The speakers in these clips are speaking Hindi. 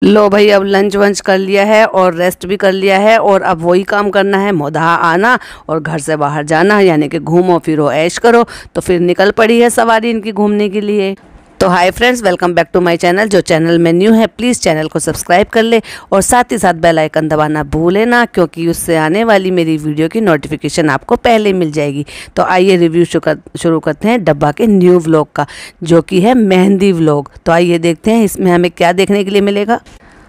लो भाई, अब लंच वंच कर लिया है और रेस्ट भी कर लिया है और अब वही काम करना है, मोधा आना और घर से बाहर जाना, यानी कि घूमो फिरो ऐश करो। तो फिर निकल पड़ी है सवारी इनकी घूमने के लिए। तो hi friends, welcome back to my channel. जो चैनल में न्यू है प्लीज़ चैनल को सब्सक्राइब कर ले और साथ ही साथ बेल आइकन दबाना भूले ना, क्योंकि उससे आने वाली मेरी वीडियो की नोटिफिकेशन आपको पहले मिल जाएगी। तो आइए रिव्यू शुरू करते हैं डब्बा के न्यू व्लॉग का, जो कि है मेहंदी व्लॉग। तो आइए देखते हैं इसमें हमें क्या देखने के लिए मिलेगा।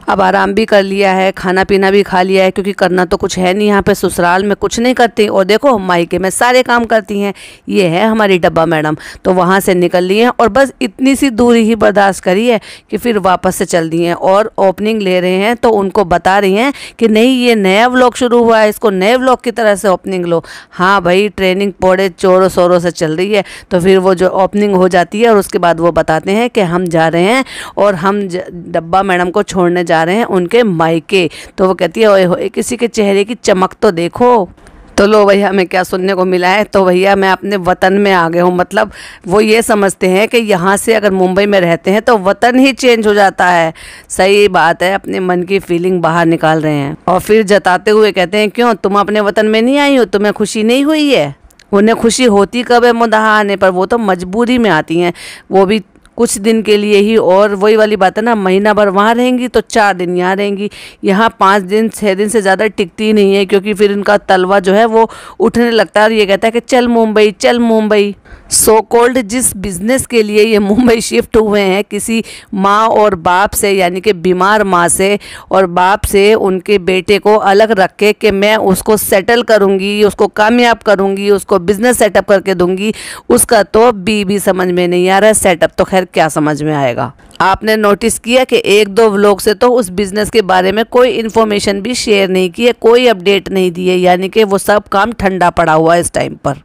अब आराम भी कर लिया है, खाना पीना भी खा लिया है, क्योंकि करना तो कुछ है नहीं यहाँ पे। ससुराल में कुछ नहीं करती और देखो मायके में सारे काम करती हैं। ये है हमारी डब्बा मैडम। तो वहाँ से निकल ली हैं और बस इतनी सी दूरी ही बर्दाश्त करी है कि फिर वापस से चल दी हैं और ओपनिंग ले रहे हैं। तो उनको बता रही हैं कि नहीं, ये नया व्लॉग शुरू हुआ है, इसको नए व्लॉग की तरह से ओपनिंग लो। हाँ भाई, ट्रेनिंग बड़े जोरों शोरों से चल रही है। तो फिर वो जो ओपनिंग हो जाती है और उसके बाद वो बताते हैं कि हम जा रहे हैं और हम डब्बा मैडम को छोड़ने जा रहे हैं उनके मायके। तो वो कहती है ओए होए, किसी के चेहरे की चमक तो देखो। तो लो भैया, हमें क्या सुनने को मिला है। तो भैया मैं अपने वतन में आ गया हूँ। मतलब वो ये समझते हैं कि यहाँ से अगर मुंबई में रहते हैं तो वतन ही चेंज हो जाता है। सही बात है, अपने मन की फीलिंग बाहर निकाल रहे हैं। और फिर जताते हुए कहते हैं, क्यों तुम अपने वतन में नहीं आई हो, तुम्हें खुशी नहीं हुई है? उन्हें खुशी होती कब है मुदाहा आने पर, वो तो मजबूरी में आती हैं, वो भी कुछ दिन के लिए ही। और वही वाली बात है ना, महीना भर वहाँ रहेंगी तो 4 दिन यहाँ रहेंगी। यहाँ 5 दिन 6 दिन से ज़्यादा टिकती नहीं है, क्योंकि फिर इनका तलवा जो है वो उठने लगता है और ये कहता है कि चल मुंबई चल मुंबई। सो कॉल्ड जिस बिज़नेस के लिए ये मुंबई शिफ्ट हुए हैं, किसी माँ और बाप से, यानी कि बीमार माँ से और बाप से उनके बेटे को अलग रख के कि मैं उसको सेटल करूँगी, उसको कामयाब करूँगी, उसको बिज़नेस सेटअप करके दूँगी, उसका तो भी समझ में नहीं आ रहा है। सेटअप तो खैर क्या समझ में आएगा। आपने नोटिस किया कि 1-2 व्लॉग से तो उस बिज़नेस के बारे में कोई इन्फॉर्मेशन भी शेयर नहीं की है, कोई अपडेट नहीं दी है, यानी कि वो सब काम ठंडा पड़ा हुआ है इस टाइम पर।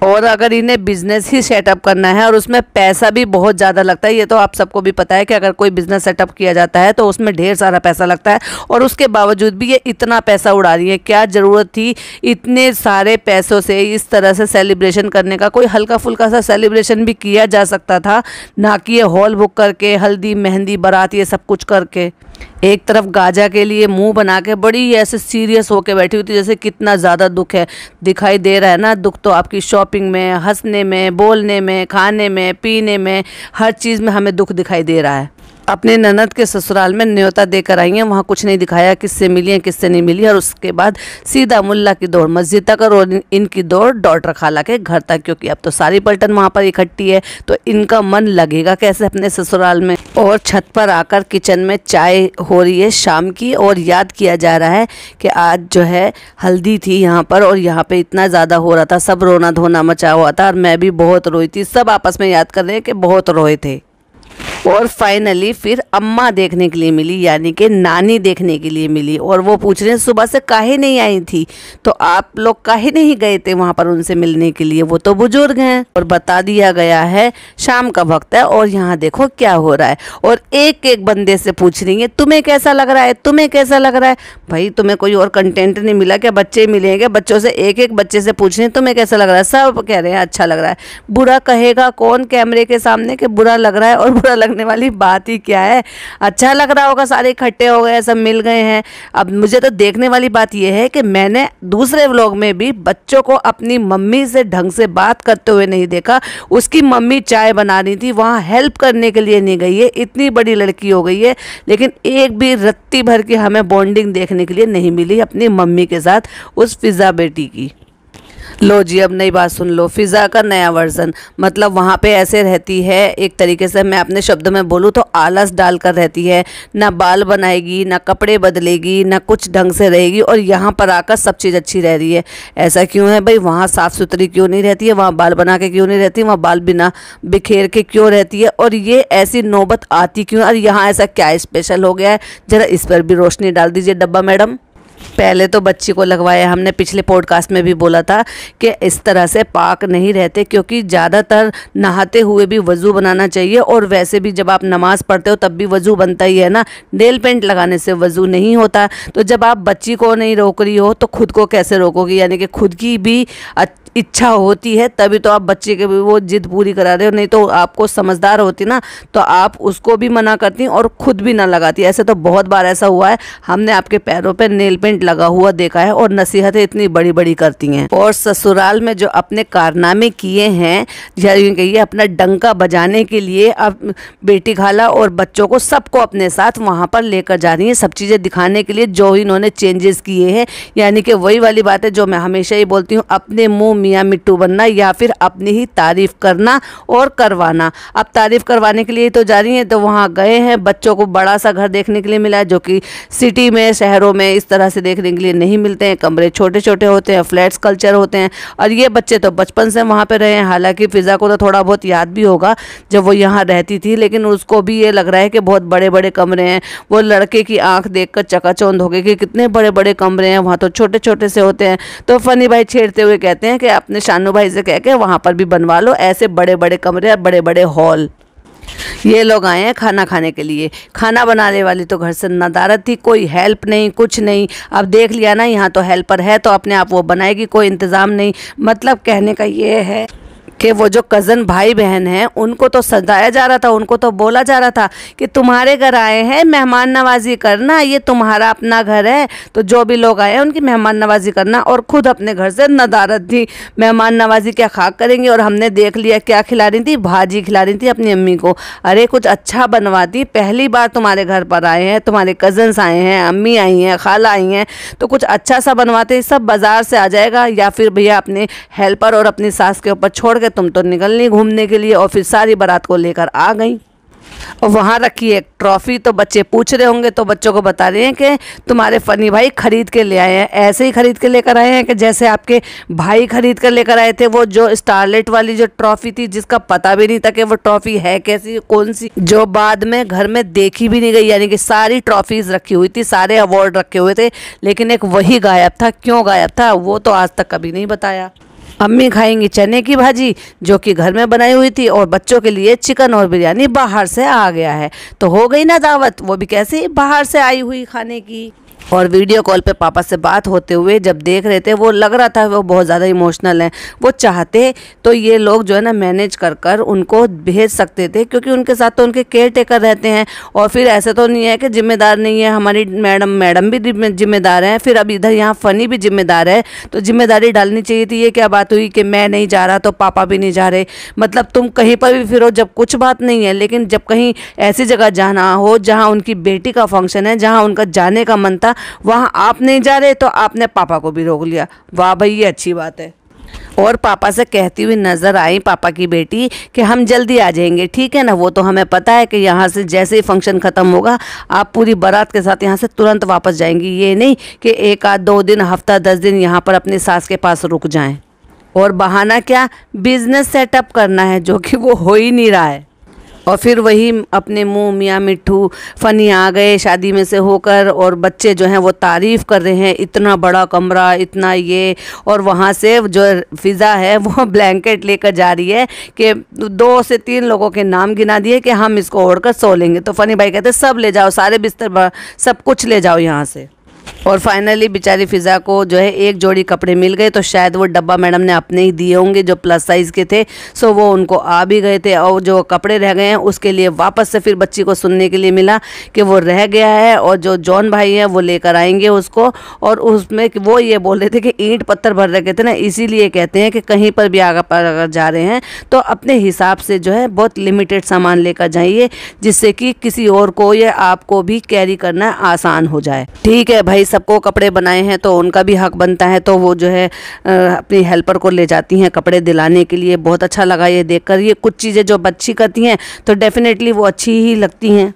और अगर इन्हें बिज़नेस ही सेटअप करना है और उसमें पैसा भी बहुत ज़्यादा लगता है, ये तो आप सबको भी पता है कि अगर कोई बिज़नेस सेटअप किया जाता है तो उसमें ढेर सारा पैसा लगता है। और उसके बावजूद भी ये इतना पैसा उड़ा रही है। क्या ज़रूरत थी इतने सारे पैसों से इस तरह से सेलिब्रेशन करने का? कोई हल्का फुल्का सा सेलिब्रेशन भी किया जा सकता था, ना कि ये हॉल बुक करके हल्दी मेहंदी बारात ये सब कुछ करके। एक तरफ गाजा के लिए मुंह बना के बड़ी ऐसे सीरियस होके बैठी हुई थी, जैसे कितना ज़्यादा दुख है। दिखाई दे रहा है ना, दुख तो आपकी शॉपिंग में, हंसने में, बोलने में, खाने में, पीने में, हर चीज़ में हमें दुख दिखाई दे रहा है। अपने ननद के ससुराल में न्योता देकर आई हैं, वहाँ कुछ नहीं दिखाया किससे मिली है किससे नहीं मिली। और उसके बाद सीधा मुल्ला की दौड़ मस्जिद तक और इनकी दौड़ डॉक्टर खाला के घर तक, क्योंकि अब तो सारी पलटन वहाँ पर इकट्ठी है। तो इनका मन लगेगा कैसे अपने ससुराल में। और छत पर आकर किचन में चाय हो रही है शाम की, और याद किया जा रहा है कि आज जो है हल्दी थी यहाँ पर और यहाँ पे इतना ज़्यादा हो रहा था, सब रोना धोना मचा हुआ था और मैं भी बहुत रोई थी। सब आपस में याद कर रहे हैं कि बहुत रोए थे। और फाइनली फिर अम्मा देखने के लिए मिली, यानी कि नानी देखने के लिए मिली। और वो पूछ रहे हैं सुबह से काहे नहीं आई थी, तो आप लोग काहे नहीं गए थे वहाँ पर उनसे मिलने के लिए, वो तो बुजुर्ग हैं। और बता दिया गया है शाम का वक्त है और यहाँ देखो क्या हो रहा है। और एक एक बंदे से पूछ रही है तुम्हें कैसा लग रहा है, तुम्हें कैसा लग रहा है। भाई तुम्हें कोई और कंटेंट नहीं मिला क्या? बच्चे मिलेंगे, बच्चों से एक एक बच्चे से पूछ रहे हैं तुम्हें कैसा लग रहा है। सब कह रहे हैं अच्छा लग रहा है। बुरा कहेगा कौन कैमरे के सामने कि बुरा लग रहा है? और बुरा लगने वाली बात ही क्या है, अच्छा लग रहा होगा, सारे इकट्ठे हो गए, सब मिल गए हैं। अब मुझे तो देखने वाली बात यह है कि मैंने दूसरे व्लॉग में भी बच्चों को अपनी मम्मी से ढंग से बात करते हुए नहीं देखा। उसकी मम्मी चाय बना रही थी, वहाँ हेल्प करने के लिए नहीं गई है, इतनी बड़ी लड़की हो गई है, लेकिन एक भी रत्ती भर की हमें बॉन्डिंग देखने के लिए नहीं मिली अपनी मम्मी के साथ उस फिज़ा बेटी की। लो जी, अब नई बात सुन लो, फ़िज़ा का नया वर्जन। मतलब वहाँ पे ऐसे रहती है, एक तरीके से मैं अपने शब्दों में बोलूँ तो आलस डाल कर रहती है। ना बाल बनाएगी, ना कपड़े बदलेगी, ना कुछ ढंग से रहेगी, और यहाँ पर आकर सब चीज़ अच्छी रह रही है। ऐसा क्यों है भाई? वहाँ साफ़ सुथरी क्यों नहीं रहती है? वहाँ बाल बना के क्यों नहीं रहती? वहाँ बाल बिना बिखेर के क्यों रहती है? और ये ऐसी नौबत आती क्यों? और यहाँ ऐसा क्या स्पेशल हो गया है? ज़रा इस पर भी रोशनी डाल दीजिए डब्बा मैडम। पहले तो बच्ची को लगवाया, हमने पिछले पॉडकास्ट में भी बोला था कि इस तरह से पाक नहीं रहते, क्योंकि ज़्यादातर नहाते हुए भी वज़ू बनाना चाहिए। और वैसे भी जब आप नमाज़ पढ़ते हो तब भी वज़ू बनता ही है ना, नेल पेंट लगाने से वज़ू नहीं होता। तो जब आप बच्ची को नहीं रोक रही हो तो खुद को कैसे रोकोगी? यानी कि खुद की भी इच्छा होती है तभी तो आप बच्चे के भी वो जिद पूरी करा रहे हो, नहीं तो आपको समझदार होती ना तो आप उसको भी मना करती और खुद भी ना लगाती। ऐसे तो बहुत बार ऐसा हुआ है, हमने आपके पैरों पे नेल पेंट लगा हुआ देखा है और नसीहतें इतनी बड़ी बड़ी करती हैं। और ससुराल में जो अपने कारनामे किए हैं, ये अपना डंका बजाने के लिए अब बेटी खाला और बच्चों को सबको अपने साथ वहाँ पर लेकर जा रही हैं, सब चीज़ें दिखाने के लिए जो इन्होंने चेंजेस किए हैं। यानी कि वही वाली बात है जो मैं हमेशा ही बोलती हूँ, अपने मुँह मियाँ मिट्टू बनना या फिर अपनी ही तारीफ करना और करवाना। अब तारीफ करवाने के लिए तो जा रही हैं, तो वहाँ गए हैं, बच्चों को बड़ा सा घर देखने के लिए मिला है जो कि सिटी में शहरों में इस तरह से देखने के लिए नहीं मिलते हैं। कमरे छोटे छोटे होते हैं, फ्लैट्स कल्चर होते हैं, और ये बच्चे तो बचपन से वहाँ पे रहे हैं। हालांकि फिज़ा को तो थोड़ा बहुत याद भी होगा जब वो यहाँ रहती थी, लेकिन उसको भी ये लग रहा है कि बहुत बड़े बड़े कमरे हैं। वो लड़के की आंख देखकर चकाचौंध हो गई कि कितने बड़े बड़े कमरे हैं, वहाँ तो छोटे छोटे से होते हैं। तो फनी भाई छेड़ते हुए कहते हैं कि अपने शानू भाई से कह के वहाँ पर भी बनवा लो ऐसे बड़े बड़े कमरे और बड़े बड़े हॉल। ये लोग आए हैं खाना खाने के लिए। खाना बनाने वाली तो घर से नदारत थी, कोई हेल्प नहीं, कुछ नहीं। अब देख लिया ना, यहाँ तो हेल्पर है तो अपने आप वो बनाएगी, कोई इंतज़ाम नहीं। मतलब कहने का ये है कि वो जो कज़न भाई बहन हैं उनको तो सजाया जा रहा था, उनको तो बोला जा रहा था कि तुम्हारे घर आए हैं मेहमान नवाजी करना, ये तुम्हारा अपना घर है, तो जो भी लोग आए हैं उनकी मेहमान नवाजी करना। और ख़ुद अपने घर से नदारत थी, मेहमान नवाजी क्या खाक करेंगी। और हमने देख लिया क्या खिला रही थी, भाजी खिला रही थी अपनी अम्मी को। अरे कुछ अच्छा बनवाती, पहली बार तुम्हारे घर पर आए हैं, तुम्हारे कज़न्स आए हैं, अम्मी आई हैं, खाला आई हैं, तो कुछ अच्छा सा बनवाते। सब बाज़ार से आ जाएगा या फिर भैया अपने हेल्पर और अपनी सास के ऊपर छोड़ के तुम तो निकलनी घूमने के लिए। और फिर सारी बारात को लेकर आ गई और वहाँ रखी एक ट्रॉफी। तो बच्चे पूछ रहे होंगे तो बच्चों को बता रहे हैं कि तुम्हारे फनी भाई खरीद के ले आए हैं। ऐसे ही खरीद के लेकर आए हैं कि जैसे आपके भाई खरीद कर लेकर आए थे वो जो स्टारलेट वाली जो ट्रॉफी थी, जिसका पता भी नहीं था कि वो ट्रॉफी है कैसी, कौन सी, जो बाद में घर में देखी भी नहीं गई। यानी कि सारी ट्रॉफीज रखी हुई थी, सारे अवार्ड रखे हुए थे, लेकिन एक वही गायब था। क्यों गायब था वो तो आज तक कभी नहीं बताया। अम्मी खाएंगी चने की भाजी जो कि घर में बनाई हुई थी, और बच्चों के लिए चिकन और बिरयानी बाहर से आ गया है। तो हो गई ना दावत, वो भी कैसे बाहर से आई हुई खाने की। और वीडियो कॉल पे पापा से बात होते हुए जब देख रहे थे, वो लग रहा था वो बहुत ज़्यादा इमोशनल हैं। वो चाहते तो ये लोग जो है ना मैनेज कर कर उनको भेज सकते थे, क्योंकि उनके साथ तो उनके केयर टेकर रहते हैं। और फिर ऐसे तो नहीं है कि जिम्मेदार नहीं है, हमारी मैडम भी जिम्मेदार हैं, फिर अब इधर यहाँ फ़नी भी जिम्मेदार है, तो जिम्मेदारी डालनी चाहिए थी। ये क्या बात हुई कि मैं नहीं जा रहा तो पापा भी नहीं जा रहे। मतलब तुम कहीं पर भी फिरो, जब कुछ बात नहीं है, लेकिन जब कहीं ऐसी जगह जाना हो जहाँ उनकी बेटी का फंक्शन है, जहाँ उनका जाने का मन था, वहाँ आप नहीं जा रहे तो आपने पापा को भी रोक लिया। वाह भाई, ये अच्छी बात है। और पापा से कहती हुई नजर आई पापा की बेटी कि हम जल्दी आ जाएंगे, ठीक है ना। वो तो हमें पता है कि यहाँ से जैसे ही फंक्शन ख़त्म होगा आप पूरी बारात के साथ यहाँ से तुरंत वापस जाएंगी। ये नहीं कि 1 आध 2 दिन, हफ्ता 10 दिन यहाँ पर अपनी सास के पास रुक जाएं। और बहाना क्या, बिजनेस सेटअप करना है, जो कि वो हो ही नहीं रहा है। और फिर वही अपने मुंह मियाँ मिट्ठू फनी आ गए शादी में से होकर, और बच्चे जो हैं वो तारीफ़ कर रहे हैं, इतना बड़ा कमरा, इतना ये। और वहाँ से जो फ़िज़ा है वो ब्लैंकेट लेकर जा रही है कि 2 से 3 लोगों के नाम गिना दिए कि हम इसको ओढ़कर सो लेंगे। तो फनी भाई कहते सब ले जाओ, सारे बिस्तर सब कुछ ले जाओ यहाँ से। और फाइनली बेचारी फ़िज़ा को जो है एक जोड़ी कपड़े मिल गए, तो शायद वो डब्बा मैडम ने अपने ही दिए होंगे जो प्लस साइज़ के थे, सो वो उनको आ भी गए थे। और जो कपड़े रह गए हैं उसके लिए वापस से फिर बच्ची को सुनने के लिए मिला कि वो रह गया है, और जो जॉन भाई हैं वो लेकर आएंगे उसको। और उसमें वो ये बोल रहे थे कि ईंट पत्थर भर रखे थे ना, इसीलिए कहते हैं कि कहीं पर भी अगर जा रहे हैं तो अपने हिसाब से जो है बहुत लिमिटेड सामान लेकर जाइए, जिससे कि किसी और को या आपको भी कैरी करना आसान हो जाए। ठीक है भाई, सबको कपड़े बनाए हैं तो उनका भी हक बनता है, तो वो जो है अपनी हेल्पर को ले जाती हैं कपड़े दिलाने के लिए। बहुत अच्छा लगा ये देखकर। ये कुछ चीज़ें जो बच्ची करती हैं तो डेफिनेटली वो अच्छी ही लगती हैं,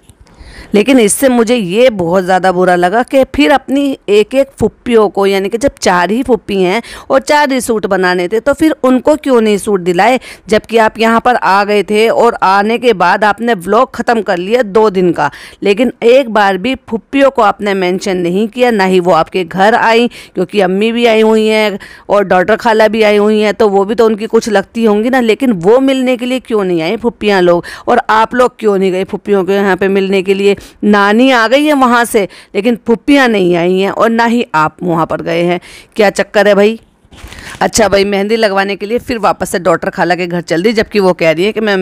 लेकिन इससे मुझे ये बहुत ज़्यादा बुरा लगा कि फिर अपनी एक एक फुप्पियों को, यानी कि जब 4 ही फुप्पी हैं और 4 ही सूट बनाने थे, तो फिर उनको क्यों नहीं सूट दिलाए, जबकि आप यहाँ पर आ गए थे और आने के बाद आपने व्लॉग ख़त्म कर लिया 2 दिन का, लेकिन एक बार भी फुप्पियों को आपने मेंशन नहीं किया, ना ही वो आपके घर आई, क्योंकि अम्मी भी आई हुई हैं और डॉटर खाला भी आई हुई हैं, तो वो भी तो उनकी कुछ लगती होंगी ना। लेकिन वो मिलने के लिए क्यों नहीं आई फुप्पियाँ लोग, और आप लोग क्यों नहीं गए फुप्पियों के यहाँ पे मिलने के लिए। नानी आ गई है वहाँ से, लेकिन फुप्पियाँ नहीं आई हैं, और ना ही आप वहाँ पर गए हैं। क्या चक्कर है भाई। अच्छा भाई, मेहंदी लगवाने के लिए फिर वापस से डॉटर खाला के घर चल दी, जबकि वो कह रही है कि मैं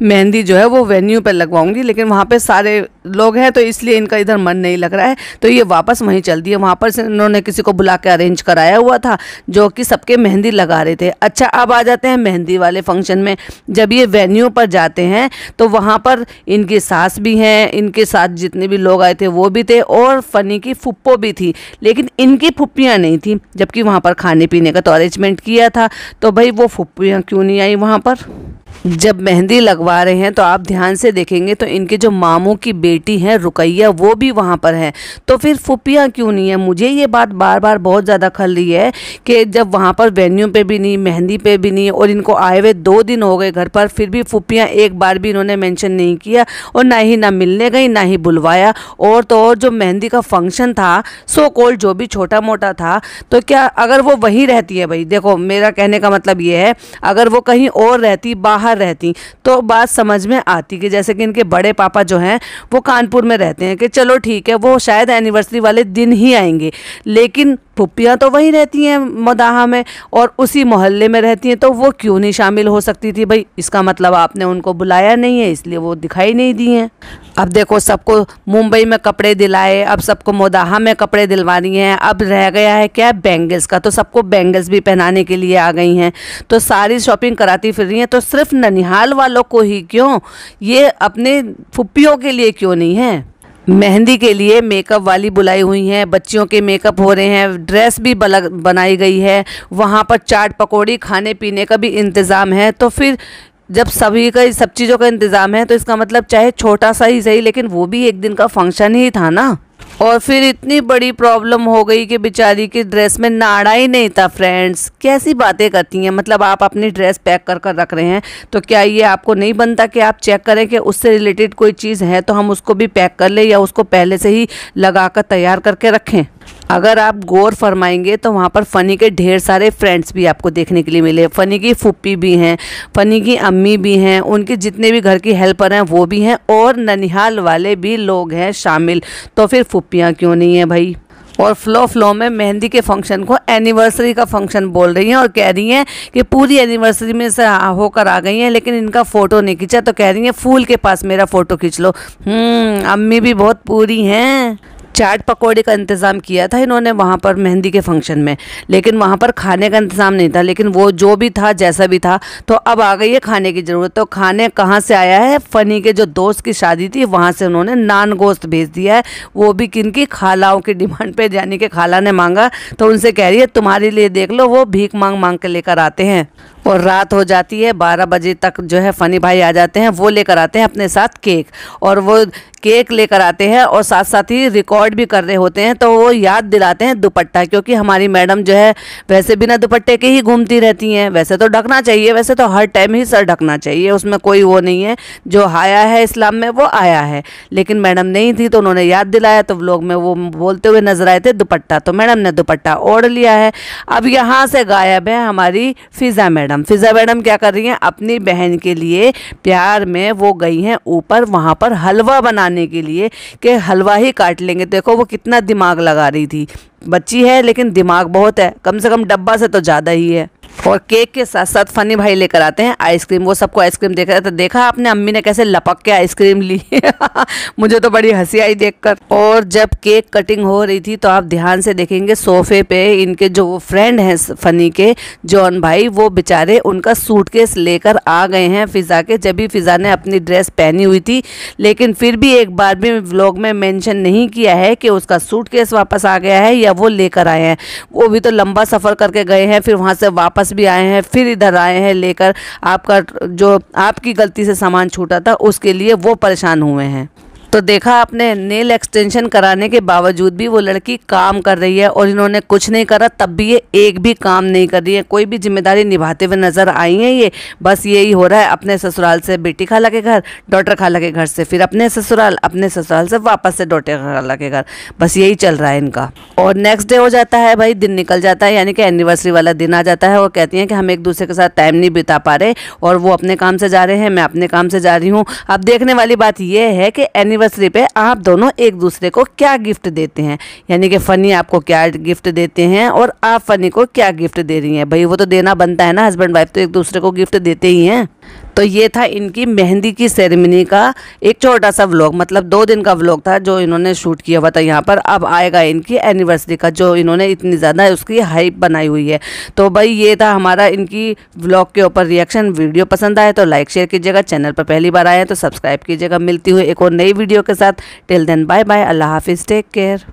मेहंदी जो है वो वेन्यू पर लगवाऊंगी, लेकिन वहाँ पे सारे लोग हैं तो इसलिए इनका इधर मन नहीं लग रहा है, तो ये वापस वहीं चल दी है। वहाँ पर से इन्होंने किसी को बुला के अरेंज कराया हुआ था जो कि सबके मेहंदी लगा रहे थे। अच्छा, अब आ जाते हैं मेहंदी वाले फंक्शन में। जब ये वेन्यू पर जाते हैं तो वहाँ पर इनकी सास भी हैं, इनके साथ जितने भी लोग आए थे वो भी थे, और फनी की फुप्पो भी थी, लेकिन इनकी फुप्पियाँ नहीं थी, जबकि वहाँ पर खाने पीने का अरेंजमेंट किया था। तो भाई वो फुप्पियाँ क्यों नहीं आई वहाँ पर? जब मेहंदी लगवा रहे हैं तो आप ध्यान से देखेंगे तो इनके जो मामू की बेटी है रुकैया, वो भी वहाँ पर है, तो फिर फुप्पियाँ क्यों नहीं है? मुझे ये बात बार बार बहुत ज़्यादा खल रही है कि जब वहाँ पर वेन्यू पे भी नहीं, मेहंदी पे भी नहीं, और इनको आए हुए 2 दिन हो गए घर पर, फिर भी फुप्पियाँ एक बार भी इन्होंने मेंशन नहीं किया, और ना मिलने गई, ना ही बुलवाया। और तो और जो मेहंदी का फंक्शन था, सो कॉल्ड जो भी छोटा मोटा था, तो क्या अगर वो वहीं रहती है? भाई देखो, मेरा कहने का मतलब ये है, अगर वो कहीं और रहती, बाहर रहती, तो बात समझ में आती कि जैसे कि इनके बड़े पापा जो हैं वो कानपुर में रहते हैं, कि चलो ठीक है वो शायद एनिवर्सरी वाले दिन ही आएंगे, लेकिन फुप्पियाँ तो वहीं रहती हैं मदाहा में और उसी मोहल्ले में रहती हैं, तो वो क्यों नहीं शामिल हो सकती थी? भाई इसका मतलब आपने उनको बुलाया नहीं है, इसलिए वो दिखाई नहीं दी हैं। अब देखो, सबको मुंबई में कपड़े दिलाए, अब सबको मोदाहा में कपड़े दिलवानी हैं, अब रह गया है क्या, बैंगल्स का, तो सबको बैंगल्स भी पहनाने के लिए आ गई हैं, तो सारी शॉपिंग कराती फिर रही हैं। तो सिर्फ ननिहाल वालों को ही क्यों, ये अपने फुप्पियों के लिए क्यों नहीं है? मेहंदी के लिए मेकअप वाली बुलाई हुई हैं, बच्चियों के मेकअप हो रहे हैं, ड्रेस भी बनाई गई है, वहाँ पर चाट पकौड़ी खाने पीने का भी इंतज़ाम है। तो फिर जब सभी का सब चीज़ों का इंतज़ाम है, तो इसका मतलब चाहे छोटा सा ही सही, लेकिन वो भी एक दिन का फंक्शन ही था ना। और फिर इतनी बड़ी प्रॉब्लम हो गई कि बेचारी की ड्रेस में नाड़ा ही नहीं था। फ्रेंड्स, कैसी बातें करती हैं? मतलब आप अपनी ड्रेस पैक कर कर रख रहे हैं, तो क्या ये आपको नहीं बनता कि आप चेक करें कि उससे रिलेटेड कोई चीज़ है तो हम उसको भी पैक कर लें, या उसको पहले से ही लगा कर तैयार करके रखें? अगर आप गौर फरमाएंगे तो वहाँ पर फ़नी के ढेर सारे फ्रेंड्स भी आपको देखने के लिए मिले। फ़नी की फुप्पी भी हैं, फ़नी की अम्मी भी हैं, उनके जितने भी घर की हेल्पर हैं वो भी हैं, और ननिहाल वाले भी लोग हैं शामिल। तो फिर फुप्पियाँ क्यों नहीं हैं भाई? और फ्लो में मेहंदी के फंक्शन को एनिवर्सरी का फंक्शन बोल रही हैं, और कह रही हैं कि पूरी एनिवर्सरी में से होकर आ गई हैं, लेकिन इनका फ़ोटो नहीं खींचा, तो कह रही हैं फूल के पास मेरा फ़ोटो खींच लो। अम्मी भी बहुत पूरी हैं। चाट पकौड़े का इंतज़ाम किया था इन्होंने वहाँ पर मेहंदी के फंक्शन में, लेकिन वहाँ पर खाने का इंतज़ाम नहीं था, लेकिन वो जो भी था जैसा भी था, तो अब आ गई है खाने की ज़रूरत। तो खाने कहाँ से आया है? फ़नी के जो दोस्त की शादी थी वहाँ से उन्होंने नान गोश्त भेज दिया है, वो भी किनकी, खालाओं की डिमांड पे, यानी कि खाला ने मांगा तो उनसे कह रही है तुम्हारे लिए देख लो, वो भीख मांग मांग के लेकर आते हैं। और रात हो जाती है, 12 बजे तक जो है फ़नी भाई आ जाते हैं, वो लेकर आते हैं अपने साथ केक, और वो केक लेकर आते हैं और साथ साथ ही रिकॉर्ड भी कर रहे होते हैं, तो वो याद दिलाते हैं दुपट्टा, क्योंकि हमारी मैडम जो है वैसे बिना दुपट्टे के ही घूमती रहती हैं। वैसे तो ढकना चाहिए, वैसे तो हर टाइम ही सर ढकना चाहिए, उसमें कोई वो नहीं है, जो आया है इस्लाम में वो आया है, लेकिन मैडम नहीं थी तो उन्होंने याद दिलाया, तो व्लॉग में वो बोलते हुए नजर आए थे दुपट्टा, तो मैडम ने दुपट्टा ओढ़ लिया है। अब यहाँ से गायब है हमारी फ़िज़ा मैडम। फ़िज़ा मैडम क्या कर रही हैं? अपनी बहन के लिए प्यार में वो गई हैं ऊपर, वहाँ पर हलवा बनाने के लिए, कि हलवा ही काट लेंगे। देखो वो कितना दिमाग लगा रही थी, बच्ची है लेकिन दिमाग बहुत है, कम से कम डब्बा से तो ज़्यादा ही है। और केक के साथ साथ फ़नी भाई लेकर आते हैं आइसक्रीम, वो सबको आइसक्रीम देख रहे थे। देखा आपने अम्मी ने कैसे लपक के आइसक्रीम ली? मुझे तो बड़ी हंसी आई देखकर। और जब केक कटिंग हो रही थी तो आप ध्यान से देखेंगे सोफे पे इनके जो फ्रेंड हैं फ़नी के, जॉन भाई, वो बेचारे उनका सूटकेस लेकर आ गए हैं फ़िज़ा के, जब भी फ़िज़ा ने अपनी ड्रेस पहनी हुई थी, लेकिन फिर भी एक बार भी व्लॉग में मेंशन नहीं किया है कि उसका सूटकेस वापस आ गया है या वो लेकर आए हैं। वो भी तो लंबा सफ़र करके गए हैं, फिर वहाँ से वापस भी आए हैं, फिर इधर आए हैं लेकर। आपका जो आपकी गलती से सामान छूटा था उसके लिए वो परेशान हुए हैं। तो देखा आपने, नेल एक्सटेंशन कराने के बावजूद भी वो लड़की काम कर रही है, और इन्होंने कुछ नहीं करा तब भी ये एक भी काम नहीं कर रही है, कोई भी जिम्मेदारी निभाते हुए नजर आई है ये। बस यही हो रहा है, अपने ससुराल से बेटी खाला के घर, डॉटर खाला के घर से फिर अपने ससुराल से वापस से डॉटर खाला के घर, बस यही चल रहा है इनका। और नेक्स्ट डे हो जाता है भाई, दिन निकल जाता है, यानी कि एनिवर्सरी वाला दिन आ जाता है, और कहती हैं कि हम एक दूसरे के साथ टाइम नहीं बिता पा रहे, और वो अपने काम से जा रहे हैं, मैं अपने काम से जा रही हूँ। अब देखने वाली बात यह है कि एनिवर्सरी पे आप दोनों एक दूसरे को क्या गिफ्ट देते हैं, यानी कि फ़नी आपको क्या गिफ्ट देते हैं और आप फ़नी को क्या गिफ्ट दे रही हैं। भाई वो तो देना बनता है ना, हस्बैंड वाइफ तो एक दूसरे को गिफ्ट देते ही हैं। तो ये था इनकी मेहंदी की सेरेमनी का एक छोटा सा व्लॉग, मतलब 2 दिन का व्लॉग था जो इन्होंने शूट किया हुआ था यहाँ पर। अब आएगा इनकी एनिवर्सरी का, जो इन्होंने इतनी ज़्यादा उसकी हाइप बनाई हुई है। तो भाई ये था हमारा इनकी व्लॉग के ऊपर रिएक्शन। वीडियो पसंद आए तो लाइक शेयर कीजिएगा, चैनल पर पहली बार आए हैं तो सब्सक्राइब कीजिएगा। मिलती हुई एक और नई वीडियो के साथ। टिल देन बाय बाय, अल्लाह हाफिज़, टेक केयर।